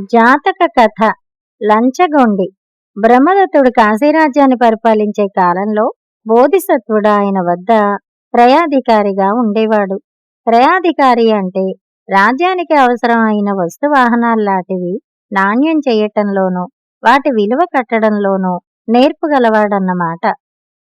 జాతక కథ. లంచగొండి. బ్రహ్మదత్తుడు కాశీరాజ్యాన్ని పరిపాలించే కాలంలో బోధిసత్వుడు ఆయన వద్ద త్రయాధికారిగా ఉండేవాడు. త్రయాధికారి అంటే రాజ్యానికి అవసరం అయిన వస్తువాహనాల్లాంటివి నాణ్యం చేయటంలోనూ వాటి విలువ కట్టడంలోనూ నేర్పుగలవాడన్నమాట.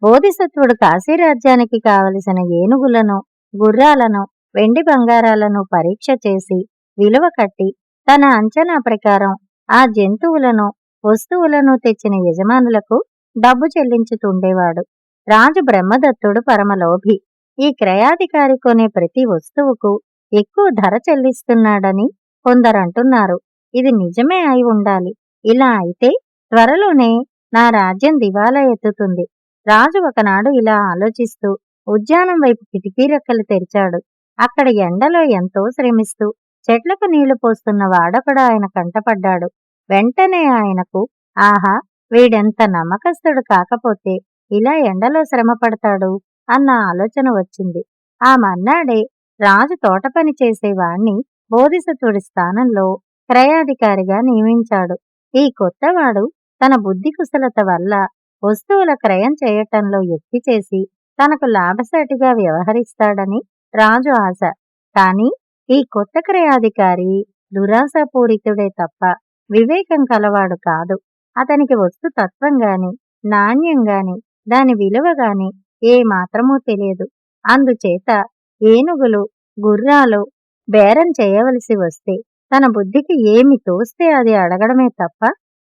బోధిసత్వుడు కాశీరాజ్యానికి కావలసిన ఏనుగులను, గుర్రాలను, వెండి బంగారాలను పరీక్ష చేసి విలువ కట్టి తన అంచనా ప్రకారం ఆ జంతువులను, వస్తువులను తెచ్చిన యజమానులకు డబ్బు చెల్లించుతుండేవాడు. రాజు బ్రహ్మదత్తుడు పరమలోభి. ఈ క్రయాధికారి కొనే ప్రతి వస్తువుకు ఎక్కువ ధర చెల్లిస్తున్నాడని కొందరంటున్నారు. ఇది నిజమే అయి ఉండాలి. ఇలా అయితే త్వరలోనే నా రాజ్యం దివాలా ఎత్తుతుంది. రాజు ఒకనాడు ఇలా ఆలోచిస్తూ ఉద్యానం వైపు కిటికీ రెక్కలు తెరిచాడు. అక్కడ ఎండలో ఎంతో శ్రమిస్తూ చెట్లకు నీళ్లు పోస్తున్న వాడొకడు ఆయన కంటపడ్డాడు. వెంటనే ఆయనకు, ఆహా, వీడెంత నమ్మకస్తుడు కాకపోతే ఇలా ఎండలో శ్రమ పడతాడు అన్న ఆలోచన వచ్చింది. ఆ మర్నాడే రాజు తోటపని చేసేవాణ్ణి బోధిసత్వుడి స్థానంలో క్రయాధికారిగా నియమించాడు. ఈ కొత్తవాడు తన బుద్ధి కుశలత వల్ల వస్తువుల క్రయం చేయటంలో యుక్తి చేసి తనకు లాభసాటిగా వ్యవహరిస్తాడని రాజు ఆశ. కాని ఈ కొత్త క్రయాధికారి దురాశాపూరితుడే తప్ప వివేకం కలవాడు కాదు. అతనికి వస్తు తత్వం గాని, నాణ్యం గాని, దాని విలువ గాని ఏ మాత్రమూ తెలియదు. అందుచేత ఏనుగులు, గుర్రాలు బేరం చేయవలసి వస్తే తన బుద్ధికి ఏమి తోస్తే అది అడగడమే తప్ప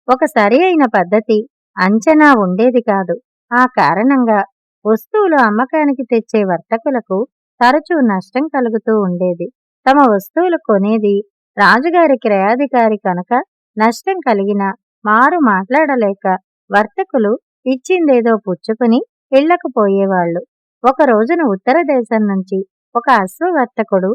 ఒక సరి అయిన పద్ధతి, అంచనా ఉండేది కాదు. ఆ కారణంగా వస్తువులు అమ్మకానికి తెచ్చే వర్తకులకు తరచూ నష్టం కలుగుతూ ఉండేది. తమ వస్తువులు కొనేది రాజుగారి క్రయాధికారి కనుక నష్టం కలిగినా మారు మాట్లాడలేక వర్తకులు ఇచ్చిందేదో పుచ్చుకుని ఇళ్లకు పోయేవాళ్లు. ఒక రోజున ఉత్తర దేశం నుంచి ఒక అశ్వవర్తకుడు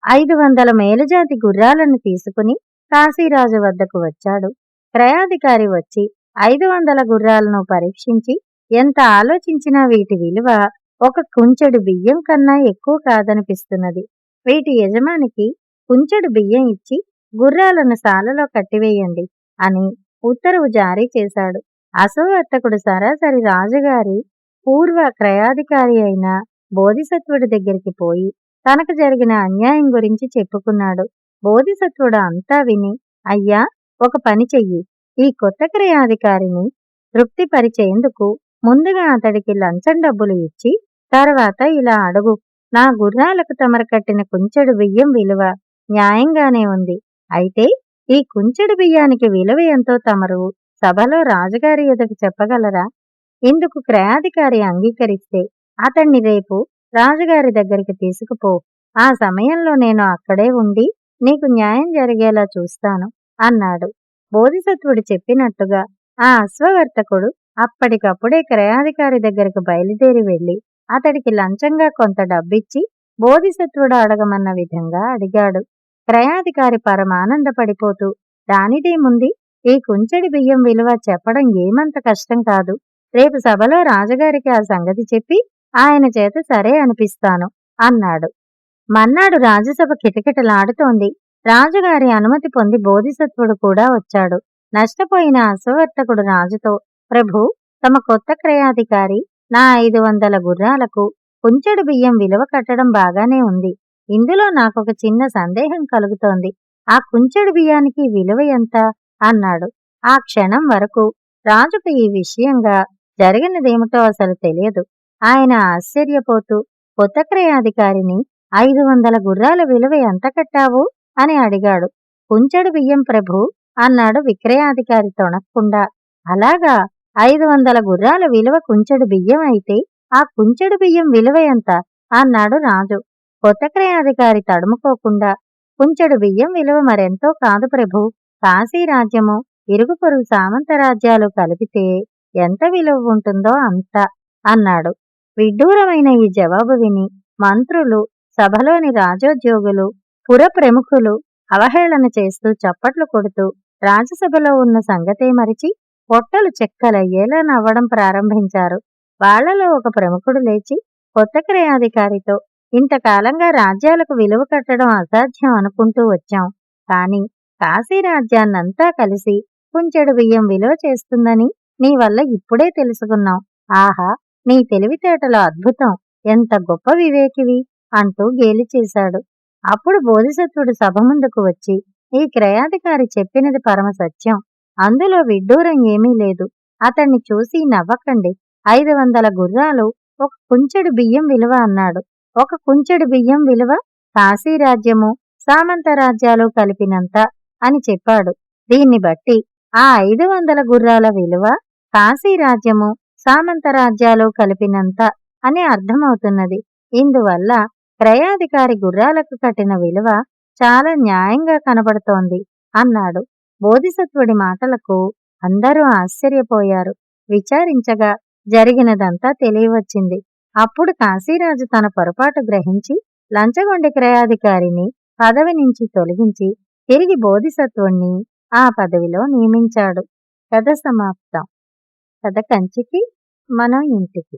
500 మేలుజాతి గుర్రాలను తీసుకుని కాశీరాజు వద్దకు వచ్చాడు. క్రయాధికారి వచ్చి 500 గుర్రాలను పరీక్షించి ఎంత ఆలోచించినా వీటి విలువ ఒక కుంచెడు బియ్యం కన్నా ఎక్కువ కాదనిపిస్తున్నది. వీటి యజమానికి కుంచెడు బియ్యం ఇచ్చి గుర్రాలను సాలలో కట్టివేయండి అని ఉత్తర్వు జారీ చేశాడు. అశ్వవర్తకుడు సరాసరి రాజుగారి పూర్వ క్రయాధికారి అయిన బోధిసత్వుడి దగ్గరికి పోయి తనకు జరిగిన అన్యాయం గురించి చెప్పుకున్నాడు. బోధిసత్వుడు అంతా విని, అయ్యా, ఒక పని చెయ్యి. ఈ కొత్త క్రయాధికారిని తృప్తిపరిచేందుకు ముందుగా అతడికి లంచం డబ్బులు ఇచ్చి తర్వాత ఇలా అడుగు. నా గుర్రాలకు తమరు కట్టిన కుంచెడు బియ్యం విలువ న్యాయంగానే ఉంది. అయితే ఈ కుంచెడు బియ్యానికి విలువ ఎంతో తమరు సభలో రాజుగారి ఎదుట చెప్పగలరా? ఇందుకు క్రయాధికారి అంగీకరిస్తే అతన్ని రేపు రాజుగారి దగ్గరికి తీసుకుపో. ఆ సమయంలో నేను అక్కడే ఉండి నీకు న్యాయం జరిగేలా చూస్తాను అన్నాడు. బోధిసత్వుడు చెప్పినట్టుగా ఆ అశ్వవర్తకుడు అప్పటికప్పుడే క్రయాధికారి దగ్గరకు బయలుదేరి వెళ్లి అతడికి లంచంగా కొంత డబ్బిచ్చి బోధిసత్వుడు అడగమన్న విధంగా అడిగాడు. క్రయాధికారి పరమానందపడిపోతూ, దానిదేముంది, ఈ కుంచెడి బియ్యం విలువ చెప్పడం ఏమంత కష్టం కాదు. రేపు సభలో రాజుగారికి ఆ సంగతి చెప్పి ఆయన చేత సరే అనిపిస్తాను అన్నాడు. మన్నాడు రాజసభ కిటకిటలాడుతోంది. రాజుగారి అనుమతి పొంది బోధిసత్వుడు కూడా వచ్చాడు. నష్టపోయిన అశ్వవర్తకుడు రాజుతో, ప్రభు, తమ కొత్త క్రయాధికారి నా 500 గుర్రాలకు కుంచెడు బియ్యం విలువ కట్టడం బాగానే ఉంది. ఇందులో నాకొక చిన్న సందేహం కలుగుతోంది. ఆ కుంచెడు బియ్యానికి విలువ ఎంత అన్నాడు. ఆ క్షణం వరకు రాజుకు ఈ విషయంగా జరిగినదేమిటో అసలు తెలియదు. ఆయన ఆశ్చర్యపోతూ కొత్త క్రయాధికారిని 500 గుర్రాల విలువ ఎంత కట్టావు అని అడిగాడు. కుంచెడు బియ్యం ప్రభు అన్నాడు విక్రయాధికారి తొణక్కుండా. అలాగా, 500 గుర్రాల విలువ కుంచెడు బియ్యం అయితే ఆ కుంచెడు బియ్యం విలువ ఎంత అన్నాడు రాజు. కొత్త క్రయాధికారి తడుముకోకుండా, కుంచెడు బియ్యం విలువ మరెంతో కాదు ప్రభు, కాశీ రాజ్యము, ఇరుగు పొరుగు సామంత రాజ్యాలు కలిపితే ఎంత విలువ ఉంటుందో అంత అన్నాడు. విడ్డూరమైన ఈ జవాబు విని మంత్రులు, సభలోని రాజోద్యోగులు, పుర ప్రముఖులు అవహేళన చేస్తూ చప్పట్లు కొడుతూ రాజసభలో ఉన్న సంగతే మరిచి పొట్టలు చెక్కలయ్యేలా నవ్వడం ప్రారంభించారు. వాళ్లలో ఒక ప్రముఖుడు లేచి కొత్త క్రయాధికారితో, ఇంతకాలంగా రాజ్యాలకు విలువ కట్టడం అసాధ్యం అనుకుంటూ వచ్చాం. కాని కాశీ రాజ్యాన్నంతా కలిసి కుంచెడు బియ్యం విలువ చేస్తుందని నీ వల్ల ఇప్పుడే తెలుసుకున్నాం. ఆహా, నీ తెలివితేటలు అద్భుతం! ఎంత గొప్ప వివేకివి! అంటూ గేలి చేశాడు. అప్పుడు బోధిసత్వుడు సభ ముందుకు వచ్చి, ఈ క్రయాధికారి చెప్పినది పరమ సత్యం. అందులో విడ్డూరం ఏమీ లేదు. అతన్ని చూసి నవ్వకండి. 500 గుర్రాలు ఒక కుంచెడు బియ్యం విలువ అన్నాడు. ఒక కుంచెడు బియ్యం విలువ కాశీరాజ్యము సామంత రాజ్యాలు కలిపినంత అని చెప్పాడు. దీన్ని బట్టి ఆ 500 గుర్రాల విలువ కాశీరాజ్యము సామంత రాజ్యాలు కలిపినంత అని అర్థమవుతున్నది. ఇందువల్ల క్రయాధికారి గుర్రాలకు కట్టిన విలువ చాలా న్యాయంగా కనబడుతోంది అన్నాడు. బోధిసత్వుడి మాటలకు అందరూ ఆశ్చర్యపోయారు. విచారించగా జరిగినదంతా తెలియవచ్చింది. అప్పుడు కాశీరాజు తన పొరపాటు గ్రహించి లంచగొండి క్రయాధికారిని పదవి నుంచి తొలగించి తిరిగి బోధిసత్వుణ్ణి ఆ పదవిలో నియమించాడు. కథ సమాప్తం. కథ కంచికి, మనం ఇంటికి.